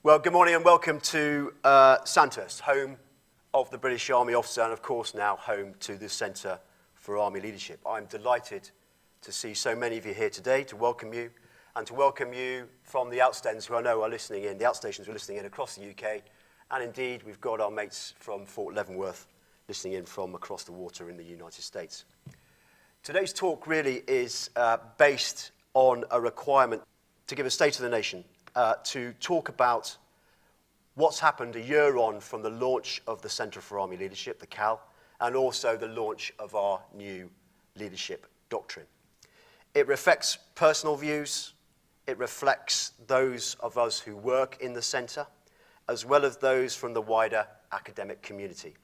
Well, good morning and welcome to Sandhurst, home of the British Army officer and, of course, now home to the Centre for Army Leadership. I'm delighted to see so many of you here today, to welcome you, and to welcome you from the outstations who I know are listening in, the outstations who are listening in across the UK, and indeed we've got our mates from Fort Leavenworth listening in from across the water in the United States. Today's talk really is based on a requirement to give a state of the nation, to talk about what's happened a year on from the launch of the Centre for Army Leadership, the CAL, and also the launch of our new leadership doctrine. It reflects personal views, it reflects those of us who work in the centre, as well as those from the wider academic community.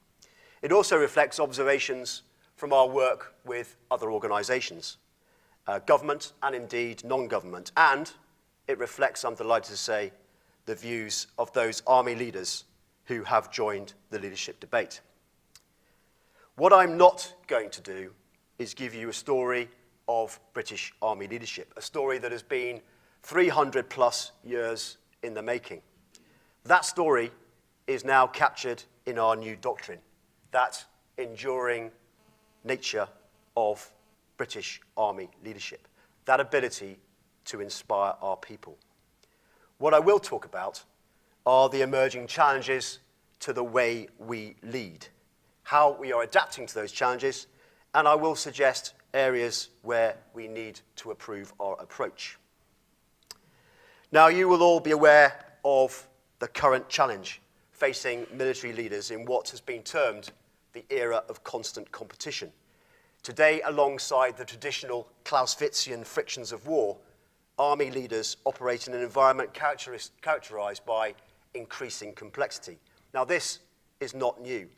It also reflects observations from our work with other organisations, government and indeed non-government, and it reflects, I'm delighted to say, the views of those army leaders who have joined the leadership debate. What I'm not going to do is give you a story of British Army leadership, a story that has been 300 plus years in the making. That story is now captured in our new doctrine, that enduring nature of British Army leadership, that ability to inspire our people. What I will talk about are the emerging challenges to the way we lead, how we are adapting to those challenges, and I will suggest areas where we need to improve our approach. Now, you will all be aware of the current challenge facing military leaders in what has been termed the era of constant competition. Today, alongside the traditional Clausewitzian frictions of war, army leaders operate in an environment characterized by increasing complexity. Now, this is not new.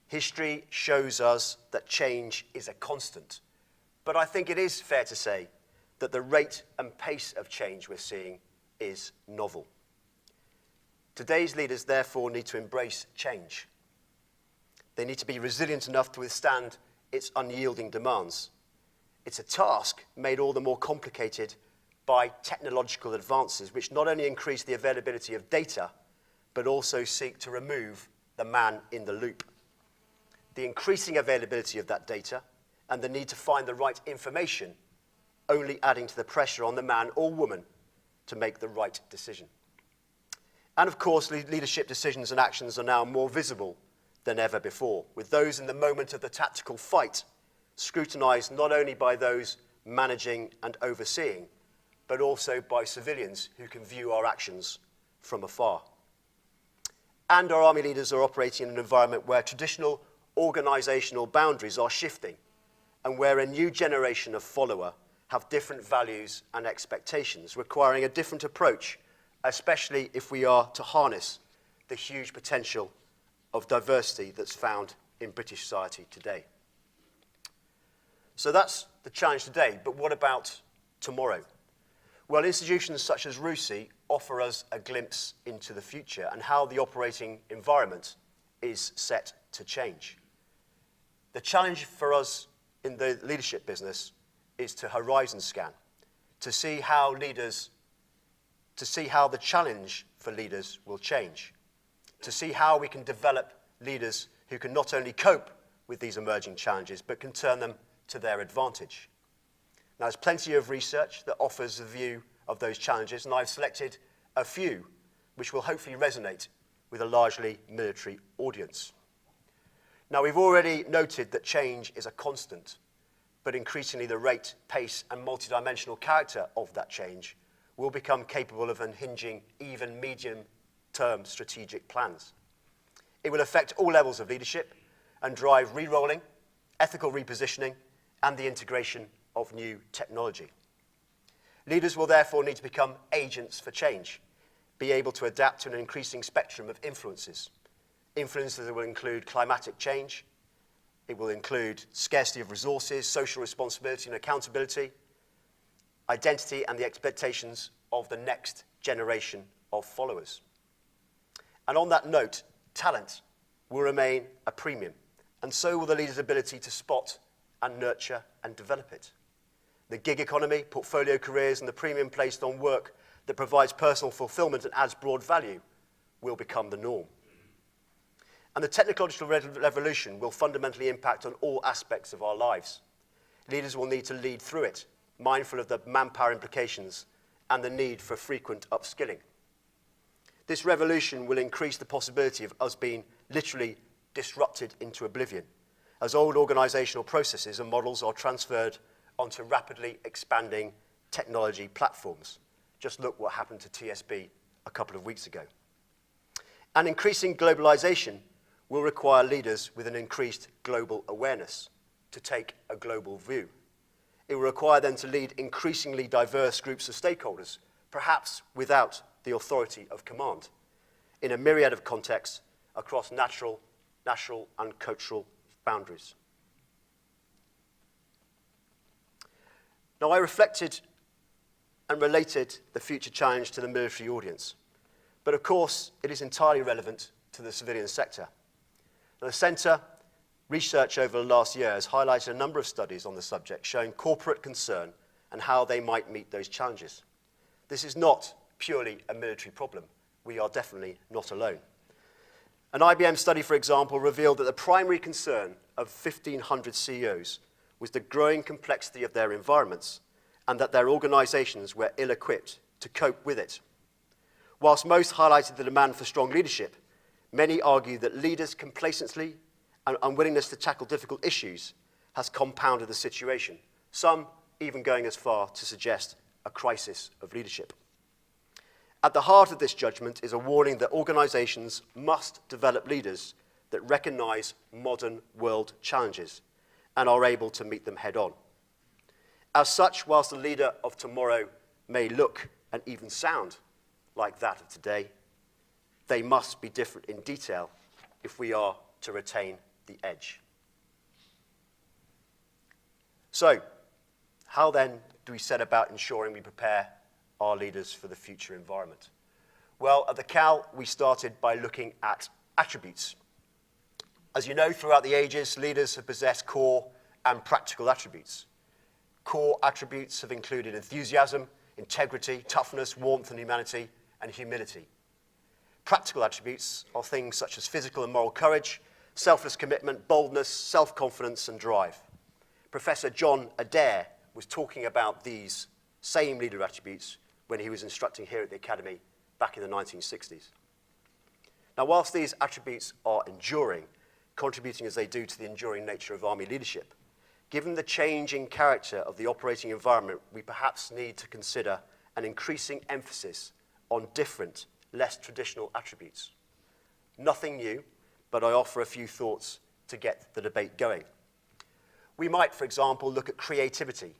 History shows us that change is a constant. But I think it is fair to say that the rate and pace of change we're seeing is novel. Today's leaders, therefore, need to embrace change. They need to be resilient enough to withstand its unyielding demands. It's a task made all the more complicated by technological advances, which not only increase the availability of data, but also seek to remove the man in the loop. The increasing availability of that data and the need to find the right information only adding to the pressure on the man or woman to make the right decision. And of course, leadership decisions and actions are now more visible than ever before, with those in the moment of the tactical fight scrutinized not only by those managing and overseeing, but also by civilians who can view our actions from afar. And our army leaders are operating in an environment where traditional organizational boundaries are shifting and where a new generation of follower have different values and expectations, requiring a different approach, especially if we are to harness the huge potential of diversity that's found in British society today. So that's the challenge today, but what about tomorrow? Well, institutions such as RUSI offer us a glimpse into the future and how the operating environment is set to change. The challenge for us in the leadership business is to horizon scan, to see how the challenge for leaders will change, to see how we can develop leaders who can not only cope with these emerging challenges, but can turn them to their advantage. Now, there's plenty of research that offers a view of those challenges, and I've selected a few which will hopefully resonate with a largely military audience. Now, we've already noted that change is a constant, but increasingly the rate, pace, and multidimensional character of that change will become capable of unhinging even medium-term strategic plans. It will affect all levels of leadership and drive re-rolling, ethical repositioning, and the integration of new technology. Leaders will therefore need to become agents for change, be able to adapt to an increasing spectrum of influences. Influences that will include climatic change, it will include scarcity of resources, social responsibility and accountability, identity and the expectations of the next generation of followers. And on that note, talent will remain a premium, and so will the leader's ability to spot and nurture and develop it. The gig economy, portfolio careers, and the premium placed on work that provides personal fulfillment and adds broad value will become the norm. And the technological revolution will fundamentally impact on all aspects of our lives. Leaders will need to lead through it, mindful of the manpower implications and the need for frequent upskilling. This revolution will increase the possibility of us being literally disrupted into oblivion, as old organizational processes and models are transferred onto rapidly expanding technology platforms. Just look what happened to TSB a couple of weeks ago. And increasing globalization will require leaders with an increased global awareness to take a global view. It will require them to lead increasingly diverse groups of stakeholders, perhaps without the authority of command, in a myriad of contexts across national, and cultural boundaries. Now, I reflected and related the future challenge to the military audience, but of course, it is entirely relevant to the civilian sector. Now, the Centre research over the last year has highlighted a number of studies on the subject showing corporate concern and how they might meet those challenges. This is not purely a military problem. We are definitely not alone. An IBM study, for example, revealed that the primary concern of 1,500 CEOs was the growing complexity of their environments and that their organizations were ill-equipped to cope with it. Whilst most highlighted the demand for strong leadership, many argue that leaders' complacency and unwillingness to tackle difficult issues has compounded the situation, some even going as far to suggest a crisis of leadership. At the heart of this judgment is a warning that organizations must develop leaders that recognize modern world challenges and are able to meet them head on. As such, whilst the leader of tomorrow may look and even sound like that of today, they must be different in detail if we are to retain the edge. So, how then do we set about ensuring we prepare our leaders for the future environment? Well, at the CAL, we started by looking at attributes. As you know, throughout the ages, leaders have possessed core and practical attributes. Core attributes have included enthusiasm, integrity, toughness, warmth and humanity, and humility. Practical attributes are things such as physical and moral courage, selfless commitment, boldness, self-confidence, and drive. Professor John Adair was talking about these same leader attributes when he was instructing here at the Academy back in the 1960s. Now, whilst these attributes are enduring, contributing as they do to the enduring nature of Army leadership, given the changing character of the operating environment, we perhaps need to consider an increasing emphasis on different, less traditional attributes. Nothing new, but I offer a few thoughts to get the debate going. We might, for example, look at creativity,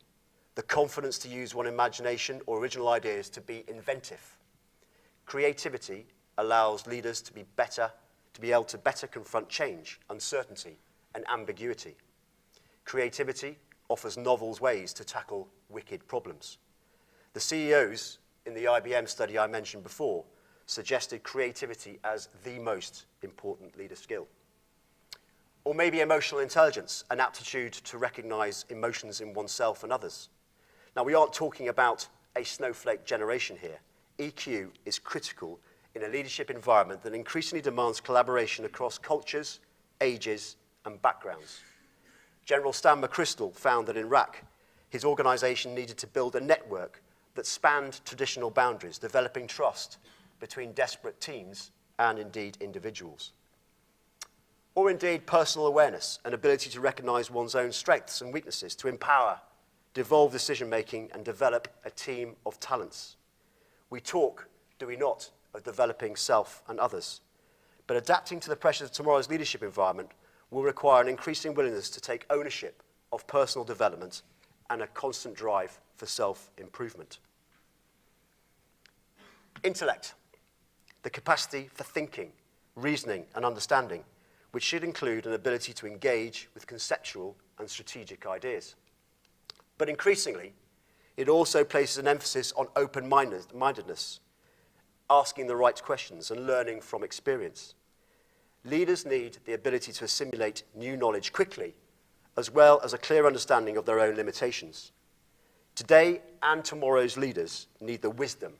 the confidence to use one's imagination or original ideas to be inventive. Creativity allows leaders to be able to better confront change, uncertainty, and ambiguity. Creativity offers novel ways to tackle wicked problems. The CEOs in the IBM study I mentioned before suggested creativity as the most important leader skill. Or maybe emotional intelligence, an aptitude to recognize emotions in oneself and others. Now, we aren't talking about a snowflake generation here. EQ is critical in a leadership environment that increasingly demands collaboration across cultures, ages, and backgrounds. General Stan McChrystal found that in Iraq, his organization needed to build a network that spanned traditional boundaries, developing trust between desperate teams and indeed individuals. Or indeed personal awareness, an ability to recognize one's own strengths and weaknesses, to empower, devolve decision-making, and develop a team of talents. We talk, do we not, of developing self and others. But adapting to the pressures of tomorrow's leadership environment will require an increasing willingness to take ownership of personal development and a constant drive for self-improvement. Intellect, the capacity for thinking, reasoning, and understanding, which should include an ability to engage with conceptual and strategic ideas. But increasingly, it also places an emphasis on open-mindedness, asking the right questions and learning from experience. Leaders need the ability to assimilate new knowledge quickly, as well as a clear understanding of their own limitations. Today and tomorrow's leaders need the wisdom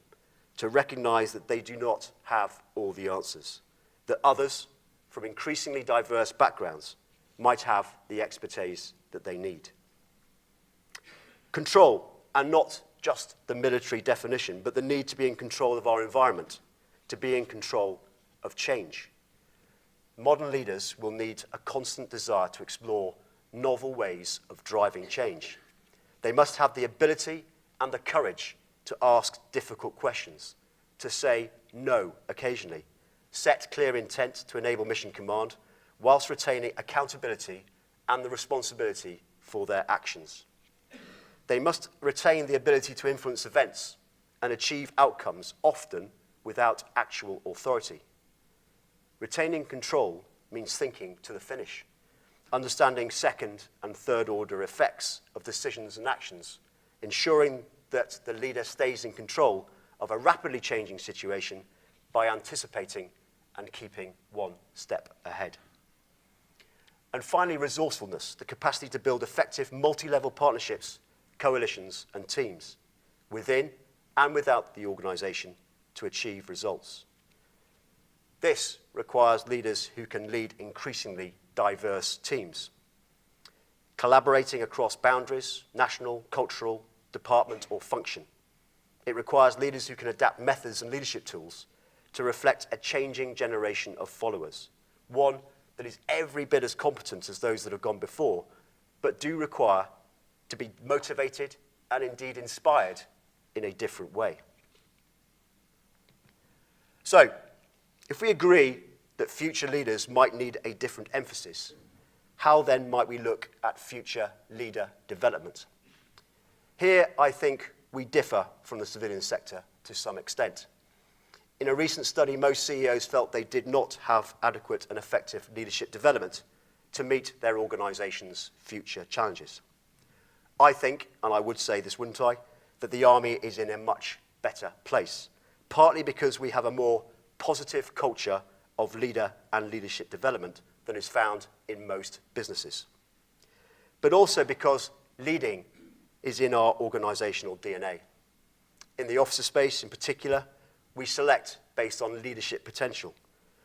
to recognize that they do not have all the answers, that others from increasingly diverse backgrounds might have the expertise that they need. Control, and not just the military definition, but the need to be in control of our environment, to be in control of change. Modern leaders will need a constant desire to explore novel ways of driving change. They must have the ability and the courage to ask difficult questions, to say no occasionally, set clear intent to enable mission command, whilst retaining accountability and the responsibility for their actions. They must retain the ability to influence events and achieve outcomes, often without actual authority. Retaining control means thinking to the finish, understanding second and third order effects of decisions and actions, ensuring that the leader stays in control of a rapidly changing situation by anticipating and keeping one step ahead. And finally, resourcefulness, the capacity to build effective multi-level partnerships, coalitions, and teams within and without the organization to achieve results. This requires leaders who can lead increasingly diverse teams, collaborating across boundaries, national, cultural, department, or function. It requires leaders who can adapt methods and leadership tools to reflect a changing generation of followers, one that is every bit as competent as those that have gone before, but do require to be motivated and indeed inspired in a different way. So, if we agree that future leaders might need a different emphasis, how then might we look at future leader development? Here, I think we differ from the civilian sector to some extent. In a recent study, most CEOs felt they did not have adequate and effective leadership development to meet their organization's future challenges. I think, and I would say this, wouldn't I, that the Army is in a much better place, partly because we have a more positive culture of leader and leadership development than is found in most businesses, but also because leading is in our organizational DNA. In the officer space in particular, we select based on leadership potential.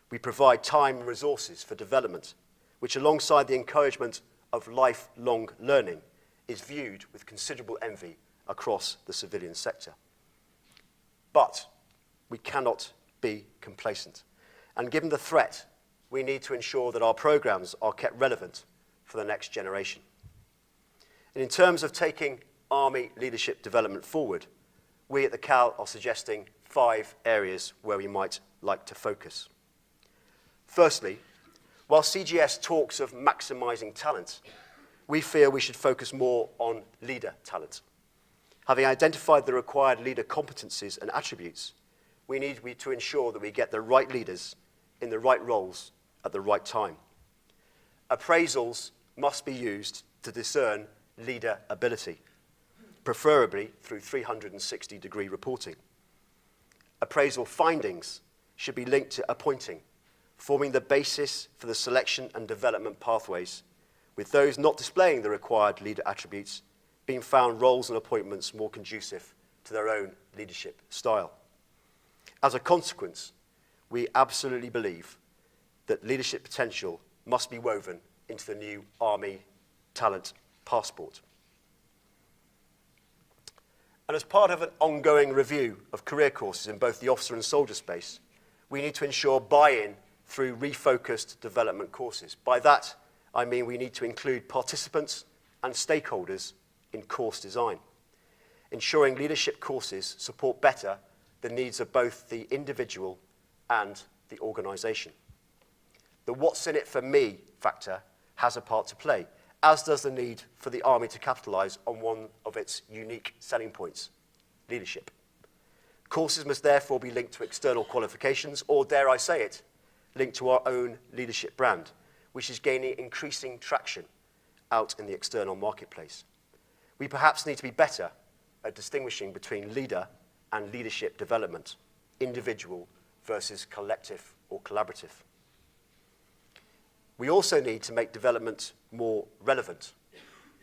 We provide time and resources for development, which alongside the encouragement of lifelong learning is viewed with considerable envy across the civilian sector. But we cannot be complacent. And given the threat, we need to ensure that our programs are kept relevant for the next generation. And in terms of taking Army leadership development forward, we at the CAL are suggesting 5 areas where we might like to focus. Firstly, while CGS talks of maximizing talent, we feel we should focus more on leader talent. Having identified the required leader competencies and attributes, we need to ensure that we get the right leaders in the right roles at the right time. Appraisals must be used to discern leader ability, preferably through 360-degree reporting. Appraisal findings should be linked to appointing, forming the basis for the selection and development pathways, with those not displaying the required leader attributes being found roles and appointments more conducive to their own leadership style. As a consequence, we absolutely believe that leadership potential must be woven into the new Army talent passport. And as part of an ongoing review of career courses in both the officer and soldier space, we need to ensure buy-in through refocused development courses. By that, I mean we need to include participants and stakeholders in course design, ensuring leadership courses support better the needs of both the individual and the organization. The what's in it for me factor has a part to play, as does the need for the Army to capitalize on one of its unique selling points, leadership. Courses must therefore be linked to external qualifications, or dare I say it, linked to our own leadership brand, which is gaining increasing traction out in the external marketplace. We perhaps need to be better at distinguishing between leader and leadership development, individual versus collective or collaborative. We also need to make development more relevant.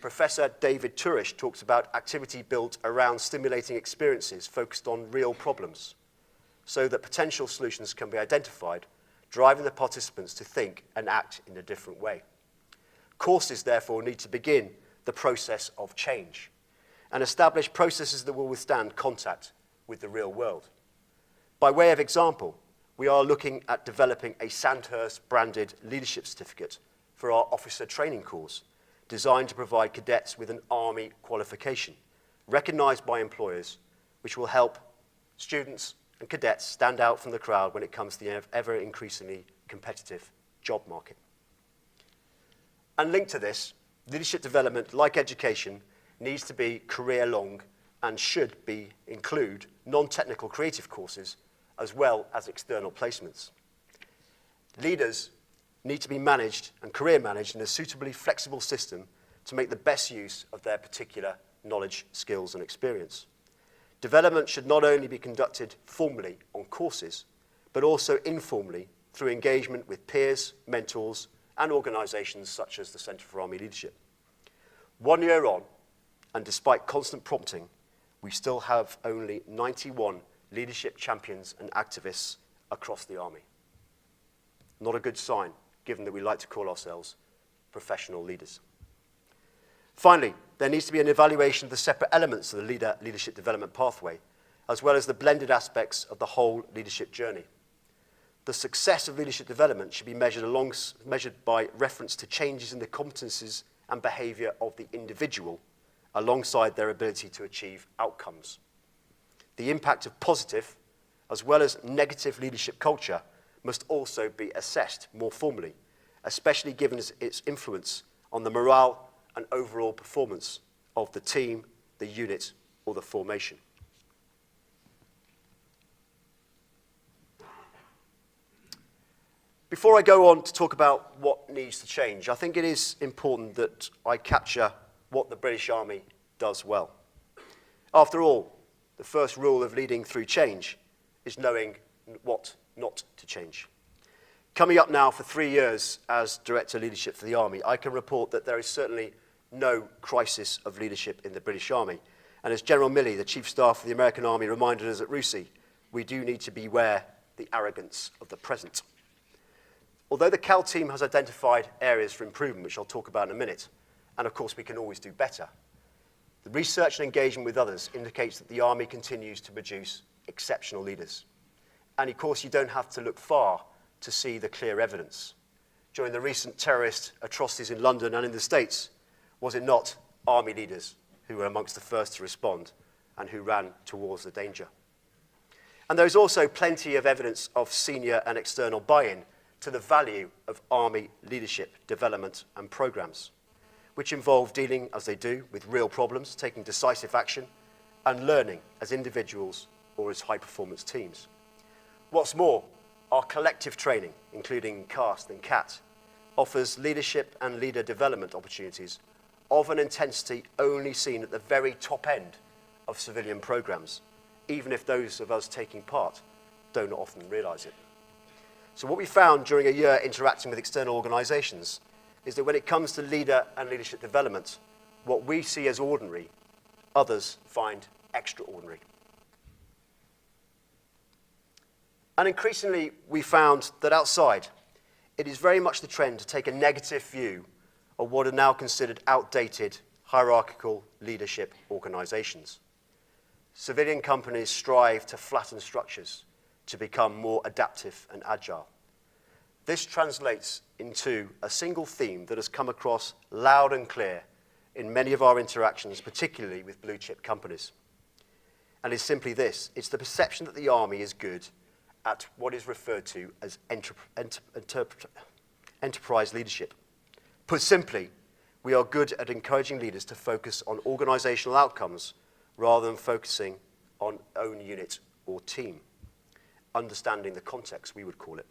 Professor David Turish talks about activity built around stimulating experiences focused on real problems, so that potential solutions can be identified, driving the participants to think and act in a different way. Courses, therefore, need to begin the process of change and establish processes that will withstand contact with the real world. By way of example, we are looking at developing a Sandhurst-branded leadership certificate for our officer training course, designed to provide cadets with an Army qualification, recognized by employers, which will help students and cadets stand out from the crowd when it comes to the ever increasingly competitive job market. And linked to this, leadership development, like education, needs to be career-long and should include non-technical creative courses as well as external placements. Leaders need to be managed and career managed in a suitably flexible system to make the best use of their particular knowledge, skills, and experience. Development should not only be conducted formally on courses, but also informally through engagement with peers, mentors, and organizations such as the Centre for Army Leadership. 1 year on, and despite constant prompting, we still have only 91 leadership champions and activists across the Army. Not a good sign, given that we like to call ourselves professional leaders. Finally, there needs to be an evaluation of the separate elements of the leadership development pathway, as well as the blended aspects of the whole leadership journey. The success of leadership development should be measured by reference to changes in the competencies and behavior of the individual, alongside their ability to achieve outcomes. The impact of positive, as well as negative leadership culture, must also be assessed more formally, especially given its influence on the morale and overall performance of the team, the unit, or the formation. Before I go on to talk about what needs to change, I think it is important that I capture what the British Army does well. After all, the first rule of leading through change is knowing what not to change. Coming up now for 3 years as Director of Leadership for the Army, I can report that there is certainly no crisis of leadership in the British Army. And as General Milley, the Chief Staff of the American Army, reminded us at RUSI, we do need to beware the arrogance of the present. Although the CAL team has identified areas for improvement, which I'll talk about in a minute, and of course we can always do better, the research and engagement with others indicates that the Army continues to produce exceptional leaders. And of course you don't have to look far to see the clear evidence. During the recent terrorist atrocities in London and in the States, was it not Army leaders who were amongst the first to respond and who ran towards the danger? And there's also plenty of evidence of senior and external buy-in to the value of Army leadership development and programs, which involve dealing, as they do, with real problems, taking decisive action, and learning as individuals or as high-performance teams. What's more, our collective training, including CAST and CAT, offers leadership and leader development opportunities of an intensity only seen at the very top end of civilian programs, even if those of us taking part don't often realize it. So what we found during a year interacting with external organizations is that when it comes to leader and leadership development, what we see as ordinary, others find extraordinary. And increasingly, we found that outside, it is very much the trend to take a negative view of what are now considered outdated, hierarchical leadership organizations. Civilian companies strive to flatten structures to become more adaptive and agile. This translates into a single theme that has come across loud and clear in many of our interactions, particularly with blue chip companies. And it's simply this: it's the perception that the Army is good at what is referred to as enterprise leadership. Put simply, we are good at encouraging leaders to focus on organizational outcomes rather than focusing on own unit or team. Understanding the context, we would call it.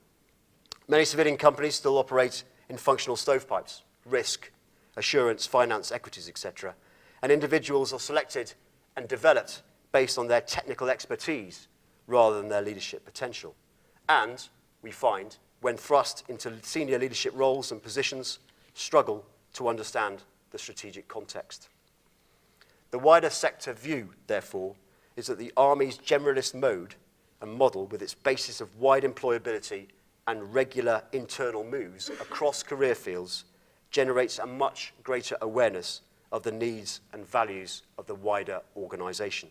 Many civilian companies still operate in functional stovepipes, risk, assurance, finance, equities, etc. And individuals are selected and developed based on their technical expertise rather than their leadership potential. And we find, when thrust into senior leadership roles and positions, struggle to understand the strategic context. The wider sector view, therefore, is that the Army's generalist mode and model, with its basis of wide employability and regular internal moves across career fields, generates a much greater awareness of the needs and values of the wider organisation.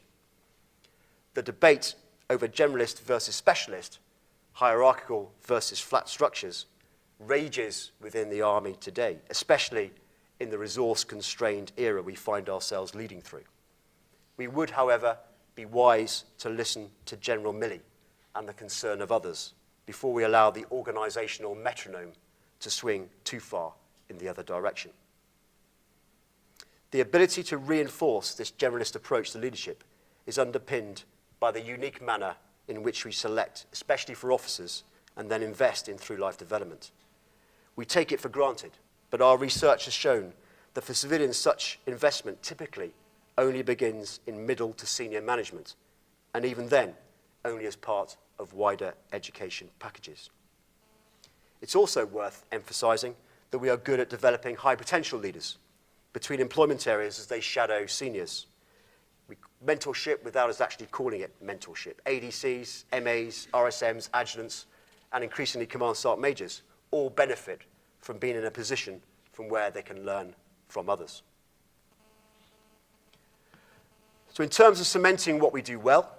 The debate over generalist versus specialist, hierarchical versus flat structures, rages within the Army today, especially in the resource-constrained era we find ourselves leading through. We would, however, be wise to listen to General Milley and the concern of others before we allow the organisational metronome to swing too far in the other direction. The ability to reinforce this generalist approach to leadership is underpinned by the unique manner in which we select, especially for officers, and then invest in through-life development. We take it for granted, but our research has shown that for civilians such investment typically only begins in middle to senior management, and even then, only as part of wider education packages. It's also worth emphasising that we are good at developing high potential leaders between employment areas as they shadow seniors. Mentorship without us actually calling it mentorship. ADCs, MAs, RSMs, adjutants, and increasingly command sergeant majors all benefit from being in a position from where they can learn from others. So in terms of cementing what we do well,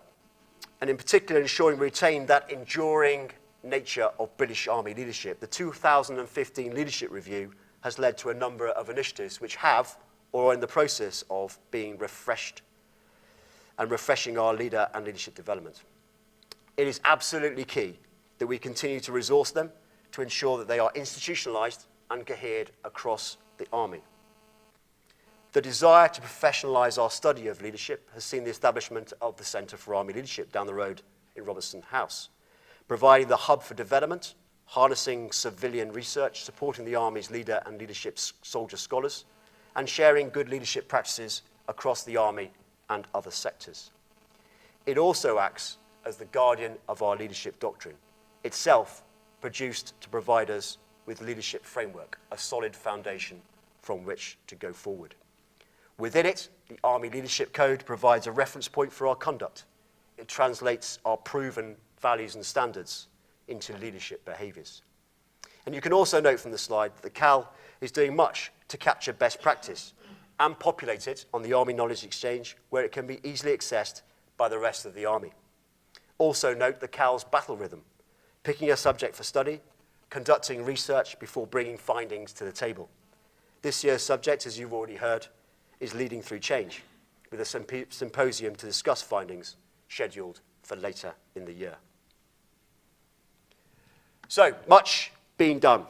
and in particular ensuring we retain that enduring nature of British Army leadership, the 2015 Leadership Review has led to a number of initiatives which have, or are in the process of, being refreshed and refreshing our leader and leadership development. It is absolutely key that we continue to resource them to ensure that they are institutionalised and cohered across the Army. The desire to professionalise our study of leadership has seen the establishment of the Centre for Army Leadership down the road in Robertson House, providing the hub for development, harnessing civilian research, supporting the Army's leader and leadership soldier scholars, and sharing good leadership practices across the Army and other sectors. It also acts as the guardian of our leadership doctrine, itself produced to provide us with leadership framework, a solid foundation from which to go forward. Within it, the Army Leadership Code provides a reference point for our conduct. It translates our proven values and standards into leadership behaviours. And you can also note from the slide that the CAL is doing much to capture best practice and populate it on the Army Knowledge Exchange, where it can be easily accessed by the rest of the Army. Also note the CAL's battle rhythm, picking a subject for study, conducting research before bringing findings to the table. This year's subject, as you've already heard, is Leading Through Change, with a symposium to discuss findings scheduled for later in the year. So, much being done,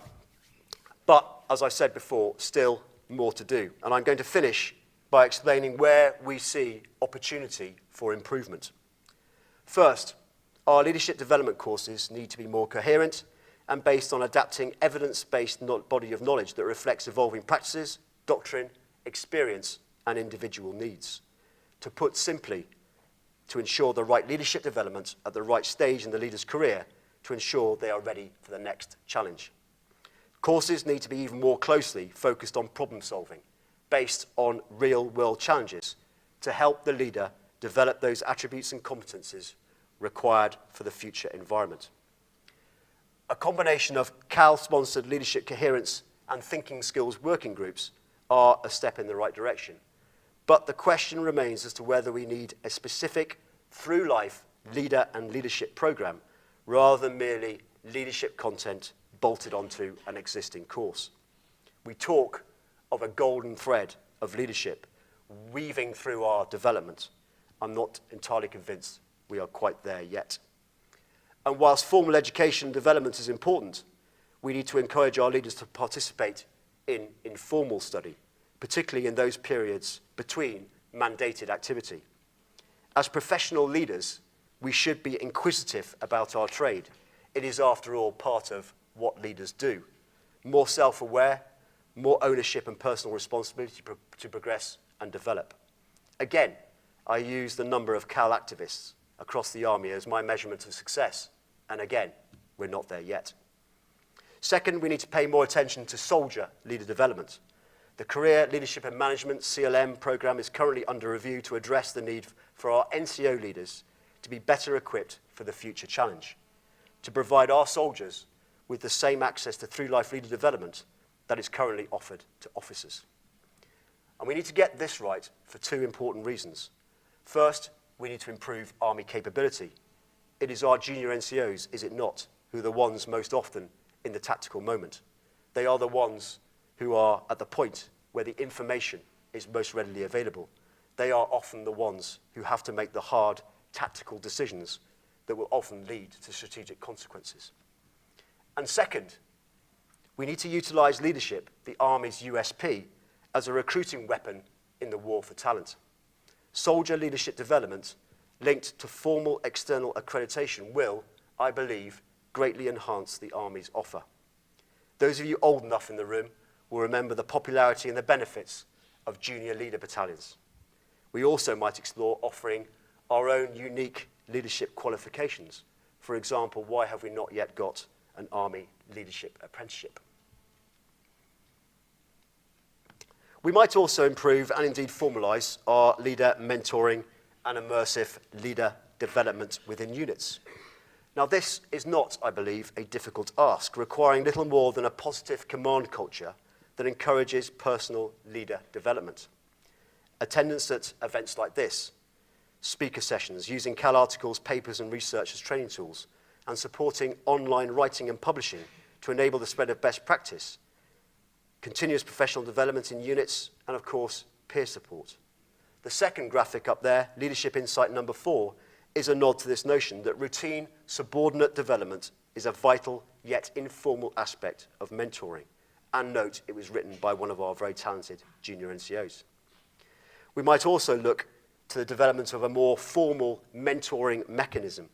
but as I said before, still more to do. And I'm going to finish by explaining where we see opportunity for improvement. First, our leadership development courses need to be more coherent and based on adapting evidence-based body of knowledge that reflects evolving practices, doctrine, experience, and individual needs. To put simply, to ensure the right leadership development at the right stage in the leader's career to ensure they are ready for the next challenge. Courses need to be even more closely focused on problem solving, based on real-world challenges, to help the leader develop those attributes and competencies required for the future environment. A combination of CAL-sponsored leadership coherence and thinking skills working groups are a step in the right direction. But the question remains as to whether we need a specific through-life leader and leadership program rather than merely leadership content bolted onto an existing course. We talk of a golden thread of leadership weaving through our development. I'm not entirely convinced we are quite there yet. And whilst formal education and development is important, we need to encourage our leaders to participate in informal study, particularly in those periods between mandated activity. As professional leaders, we should be inquisitive about our trade. It is, after all, part of what leaders do. More self-aware, more ownership and personal responsibility to progress and develop. Again, I use the number of CAL activists across the Army as my measurement of success. And again, we're not there yet. Second, we need to pay more attention to soldier leader development. The Career Leadership and Management CLM program is currently under review to address the need for our NCO leaders to be better equipped for the future challenge, to provide our soldiers with the same access to through-life leader development that is currently offered to officers. And we need to get this right for two important reasons. First, we need to improve Army capability. It is our junior NCOs, is it not, who are the ones most often in the tactical moment. They are the ones who are at the point where the information is most readily available. They are often the ones who have to make the hard tactical decisions that will often lead to strategic consequences. And second, we need to utilize leadership, the Army's USP, as a recruiting weapon in the war for talent. Soldier leadership development linked to formal external accreditation will, I believe, greatly enhance the Army's offer. Those of you old enough in the room will remember the popularity and the benefits of junior leader battalions. We also might explore offering our own unique leadership qualifications. For example, why have we not yet got an Army leadership apprenticeship? We might also improve and indeed formalise our leader mentoring and immersive leader development within units. Now, this is not, I believe, a difficult ask, requiring little more than a positive command culture that encourages personal leader development. Attendance at events like this, speaker sessions, using Cal articles, papers and research as training tools, and supporting online writing and publishing to enable the spread of best practice, continuous professional development in units, and of course, peer support. The second graphic up there, leadership insight number 4, is a nod to this notion that routine subordinate development is a vital yet informal aspect of mentoring. And note, it was written by one of our very talented junior NCOs. We might also look to the development of a more formal mentoring mechanism.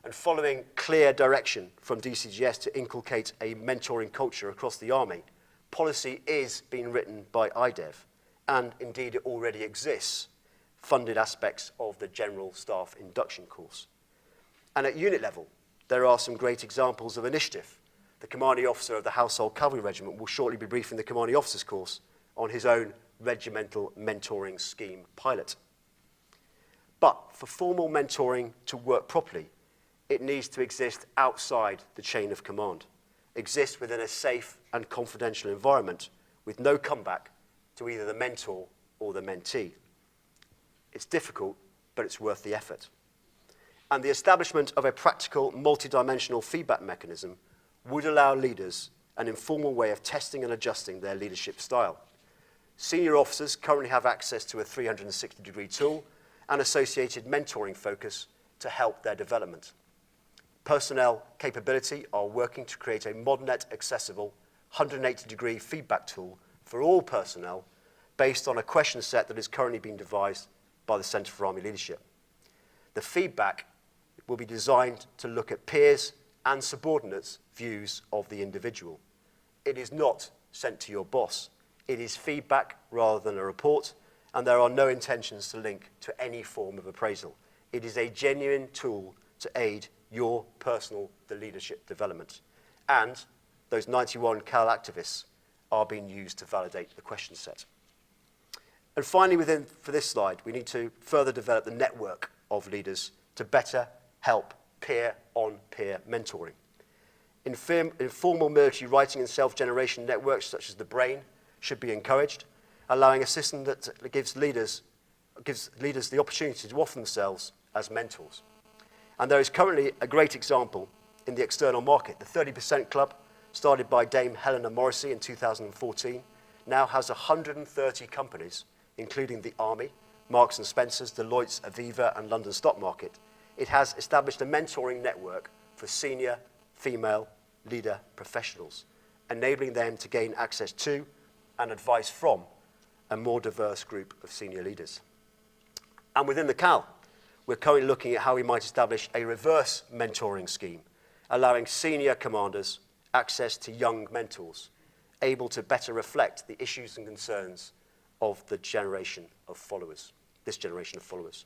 And following clear direction from DCGS to inculcate a mentoring culture across the Army, policy is being written by IDEV, and indeed it already exists, funded aspects of the General Staff Induction course. And at unit level, there are some great examples of initiative. The commanding officer of the Household Cavalry Regiment will shortly be briefing the commanding officer's course on his own regimental mentoring scheme pilot. But for formal mentoring to work properly, it needs to exist outside the chain of command, exist within a safe and confidential environment with no comeback to either the mentor or the mentee. It's difficult, but it's worth the effort. And the establishment of a practical, multidimensional feedback mechanism would allow leaders an informal way of testing and adjusting their leadership style. Senior officers currently have access to a 360-degree tool and associated mentoring focus to help their development. Personnel capability are working to create a modern-net accessible 180-degree feedback tool for all personnel based on a question set that is currently being devised by the Centre for Army Leadership. The feedback will be designed to look at peers and subordinates' views of the individual. It is not sent to your boss. It is feedback rather than a report, and there are no intentions to link to any form of appraisal. It is a genuine tool to aid your personal leadership development. And those 91 Cal activists are being used to validate the question set. And finally, for this slide, we need to further develop the network of leaders to better help peer-on-peer mentoring. Informal military writing and self-generation networks such as the BRAIN should be encouraged, allowing a system that gives leaders the opportunity to offer themselves as mentors. And there is currently a great example in the external market. The 30% Club, started by Dame Helena Morrissey in 2014, now has 130 companies, including the Army, Marks & Spencer's, Deloitte's, Aviva, and London Stock Market. It has established a mentoring network for senior female leader professionals, enabling them to gain access to and advice from a more diverse group of senior leaders. And within the Cal, we're currently looking at how we might establish a reverse mentoring scheme, allowing senior commanders access to young mentors, able to better reflect the issues and concerns of the generation of followers, this generation of followers.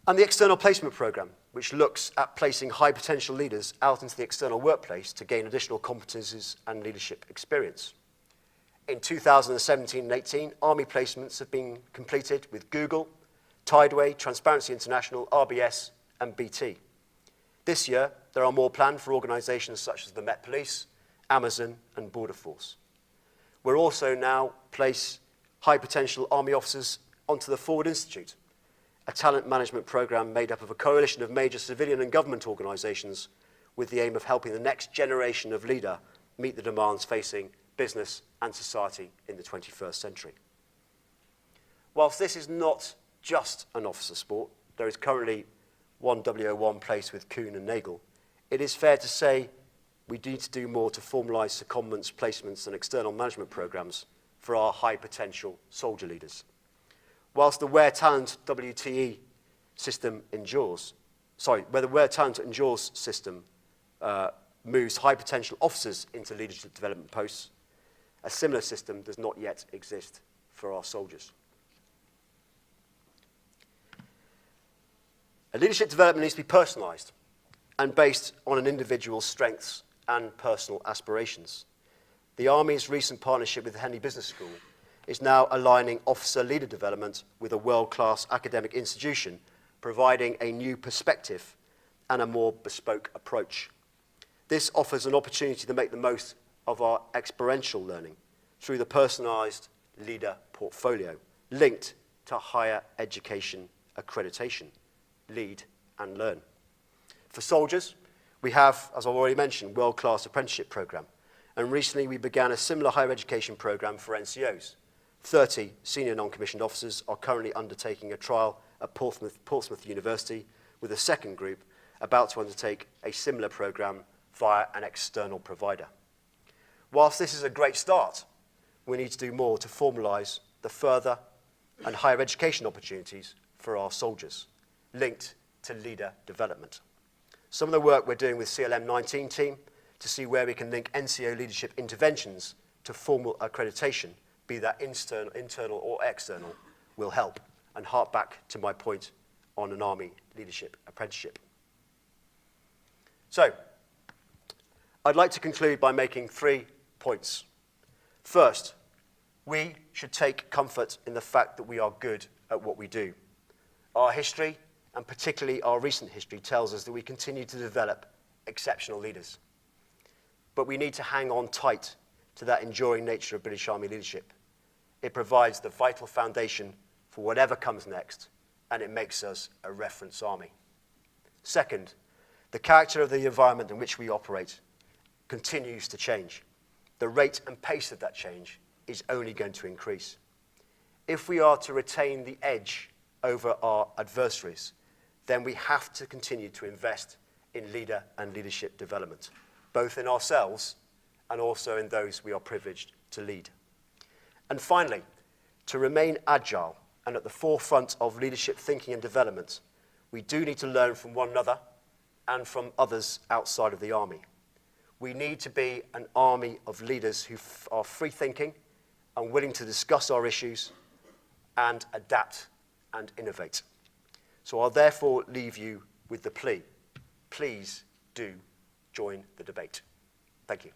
And the external placement program, which looks at placing high potential leaders out into the external workplace to gain additional competencies and leadership experience. In 2017 and 18, Army placements have been completed with Google, Tideway, Transparency International, RBS, and BT. This year, there are more planned for organisations such as the Met Police, Amazon, and Border Force. We're also now place high potential Army officers onto the Forward Institute, a talent management programme made up of a coalition of major civilian and government organisations with the aim of helping the next generation of leader meet the demands facing business and society in the 21st century. Whilst this is not just an officer sport, there is currently one W01 placed with Kuhn and Nagel, it is fair to say we need to do more to formalise secondments, placements and external management programmes for our high potential soldier leaders. Whilst the Where Talent WTE system endures, where the Where Talent endures system moves high potential officers into leadership development posts, a similar system does not yet exist for our soldiers. A leadership development needs to be personalised and based on an individual's strengths and personal aspirations. The Army's recent partnership with the Henley Business School is now aligning officer leader development with a world-class academic institution, providing a new perspective and a more bespoke approach. This offers an opportunity to make the most of our experiential learning through the personalised leader portfolio linked to higher education accreditation, lead and learn. For soldiers, we have, as I've already mentioned, world-class apprenticeship programme, and recently we began a similar higher education programme for NCOs. 30 senior non-commissioned officers are currently undertaking a trial at Portsmouth University, with a second group about to undertake a similar programme via an external provider. Whilst this is a great start, we need to do more to formalise the further and higher education opportunities for our soldiers, linked to leader development. Some of the work we're doing with CLM 19 team to see where we can link NCO leadership interventions to formal accreditation, be that internal or external, will help and hark back to my point on an Army leadership apprenticeship. So, I'd like to conclude by making 3 points. First, we should take comfort in the fact that we are good at what we do. Our history, and particularly our recent history, tells us that we continue to develop exceptional leaders. But we need to hang on tight to that enduring nature of British Army leadership. It provides the vital foundation for whatever comes next, and it makes us a reference army. Second, the character of the environment in which we operate continues to change. The rate and pace of that change is only going to increase. If we are to retain the edge over our adversaries, then we have to continue to invest in leader and leadership development, both in ourselves and also in those we are privileged to lead. And finally, to remain agile and at the forefront of leadership thinking and development, we do need to learn from one another and from others outside of the Army. We need to be an army of leaders who are free-thinking and willing to discuss our issues and adapt and innovate. So I'll therefore leave you with the plea, please do join the debate. Thank you.